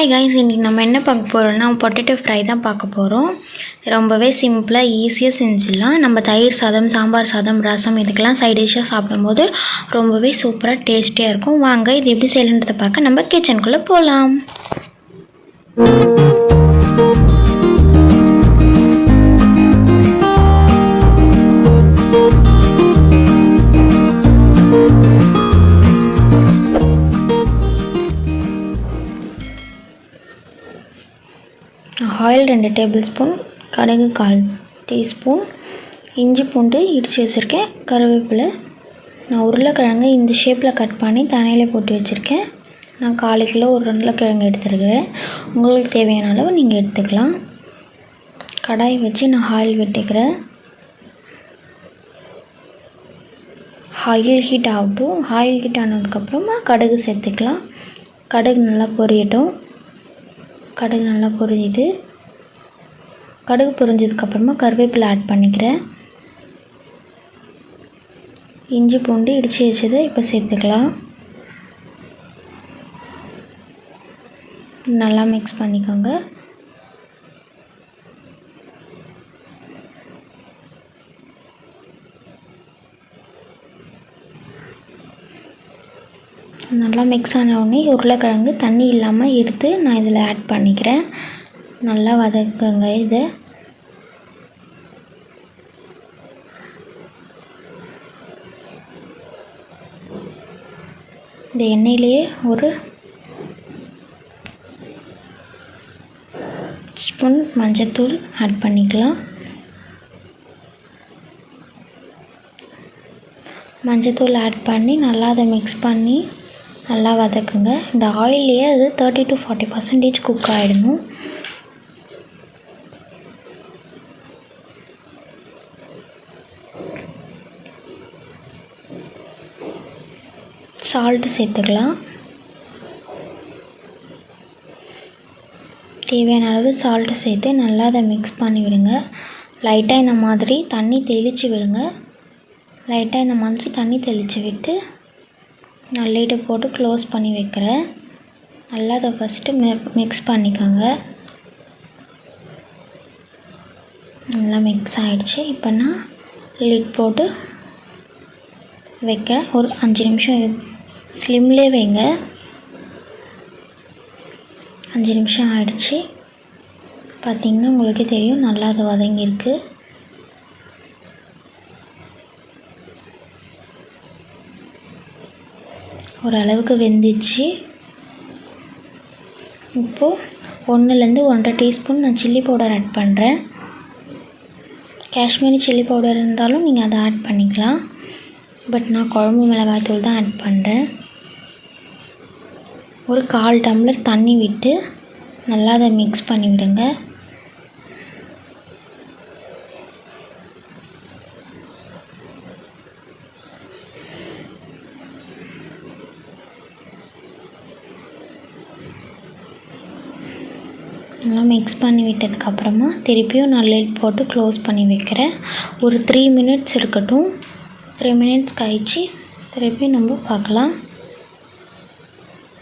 Hi guys, இன்றைக்கி நம்ம என்ன பார்க்க போகிறோம்னா பொட்டேட்டோ ஃப்ரை தான் பார்க்க போகிறோம். ரொம்பவே சிம்பிளாக ஈஸியாக செஞ்சிடலாம். நம்ம தயிர் சாதம், சாம்பார் சாதம், ரசம் இதுக்கெல்லாம் சைட் டிஷ்ஷாக சாப்பிடும்போது ரொம்பவே சூப்பராக டேஸ்டியாக இருக்கும். வாங்க இது எப்படி செய்யணுன்றதை பார்க்க நம்ம கிச்சனுக்குள்ளே போகலாம். ஆயில் 2 டேபிள் ஸ்பூன், கடுகு 1/4 டீஸ்பூன், இஞ்சி பூண்டு இடித்து வச்சுருக்கேன், கருவேப்பிலை. நான் உருளைக்கிழங்கு இந்த ஷேப்பில் கட் பண்ணி தண்ணியில் போட்டு வச்சுருக்கேன். நான் 1/4 கிலோ உருளைக்கிழங்கு எடுத்துருக்கிறேன். உங்களுக்கு தேவையான அளவு நீங்கள் எடுத்துக்கலாம். கடாய் வச்சு நான் ஆயில் விட்டுக்கிறேன். ஆயில் ஹீட் ஆகட்டும். ஆயில் ஹீட் ஆனதுக்கப்புறமா கடுகு சேர்த்துக்கலாம். கடுகு நல்லா பொரியட்டும். கடுகு நல்லா பொரியுது. கடுகு பொரிஞ்சதுக்கப்புறமா கருவேப்பிலை ஆட் பண்ணிக்கிறேன். இஞ்சி பூண்டு இடித்து வச்சதை இப்போ சேர்த்துக்கலாம். நல்லா மிக்ஸ் பண்ணிக்கோங்க. நல்லா மிக்ஸ் ஆன உடனே உருளைக்கிழங்கு தண்ணி இல்லாமல் எடுத்து நான் இதில் ஆட் பண்ணிக்கிறேன். நல்லா வதக்குங்க. இதை இந்த எண்ணெயிலேயே ஒரு ஸ்பூன் மஞ்சள்தூள் ஆட் பண்ணிக்கலாம். மஞ்சள்தூள் ஆட் பண்ணி நல்லா அதை மிக்ஸ் பண்ணி நல்லா வதக்குங்க. இந்த ஆயிலையே அது 30 to 40% குக் ஆகிடணும். சால்ட்டு சேர்த்துக்கலாம். தேவையான அளவு சால்ட்டு சேர்த்து நல்லா அதை மிக்ஸ் பண்ணி விடுங்க. லைட்டாக இந்த மாதிரி தண்ணி தெளித்து விடுங்க. லைட்டாக இந்த மாதிரி தண்ணி தெளித்து விட்டு நான் லிட்டை போட்டு க்ளோஸ் பண்ணி வைக்கிறேன். நல்லா அதை ஃபஸ்ட்டு மிக்ஸ் பண்ணிக்கோங்க. நல்லா மிக்ஸ் ஆகிடுச்சு. இப்போ நான் லிட் போட்டு வைக்க ஒரு 5 நிமிஷம் ஸ்லிம்லே வைங்க. 5 நிமிஷம் ஆகிடுச்சு. பார்த்திங்கன்னா உங்களுக்கே தெரியும் நல்லா அது வதங்கியிருக்கு. ஓரளவுக்கு வெந்துச்சு. இப்போது 1லேருந்து 1.5 டீஸ்பூன் நான் சில்லி பவுடர் ஆட் பண்ணுறேன். காஷ்மீரி சில்லி பவுடர் இருந்தாலும் நீங்கள் அதை ஆட் பண்ணிக்கலாம். பட் நான் குழம்பு மிளகாய்த்தூள் தான் ஆட் பண்ணுறேன். ஒரு 1/4 டம்ளர் தண்ணி விட்டு நல்லா அதை மிக்ஸ் பண்ணி விடுங்க. நல்லா மிக்ஸ் பண்ணி விட்டதுக்கப்புறமா திருப்பியும் நான் லிட் போட்டு க்ளோஸ் பண்ணி வைக்கிறேன். ஒரு 3 மினிட்ஸ் இருக்கட்டும். 3 மினிட்ஸ் கழிச்சு திருப்பி நம்ம பார்க்கலாம்.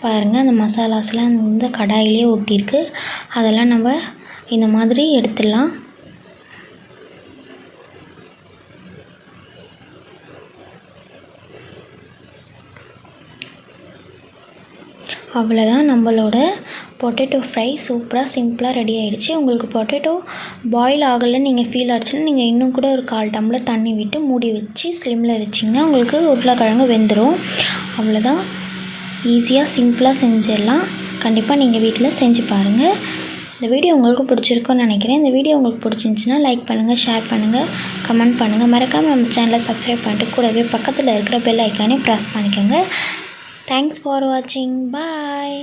பாருங்கள், அந்த மசாலாஸ்லாம் இந்த கடாயிலே ஒட்டியிருக்கு. அதெல்லாம் நம்ம இந்த மாதிரி எடுத்துடலாம். அவ்வளோதான், நம்மளோட பொட்டேட்டோ ஃப்ரை சூப்பராக சிம்பிளாக ரெடி ஆகிடுச்சு. உங்களுக்கு பொட்டேட்டோ பாயில் ஆகலைன்னு நீங்கள் ஃபீல் ஆகிடுச்சுன்னா நீங்கள் இன்னும் கூட ஒரு 1/4 டம்ளர் தண்ணி விட்டு மூடி வச்சு ஸ்லிம்மில் வச்சிங்கன்னா உங்களுக்கு உருளைக்கிழங்கு வெந்துடும். அவ்வளோதான், ஈஸியாக சிம்பிளாக செஞ்சிடலாம். கண்டிப்பாக நீங்கள் வீட்டில் செஞ்சு பாருங்கள். இந்த வீடியோ உங்களுக்கு பிடிச்சிருக்குன்னு நினைக்கிறேன். இந்த வீடியோ உங்களுக்கு பிடிச்சிருந்துச்சின்னா லைக் பண்ணுங்கள், ஷேர் பண்ணுங்கள், கமெண்ட் பண்ணுங்கள். மறக்காமல் நம்ம சேனலை சப்ஸ்கிரைப் பண்ணிட்டு கூடவே பக்கத்தில் இருக்கிற பெல் ஐக்கானே ப்ரெஸ் பண்ணிக்கோங்க. தேங்க்ஸ் ஃபார் வாட்சிங். பாய்.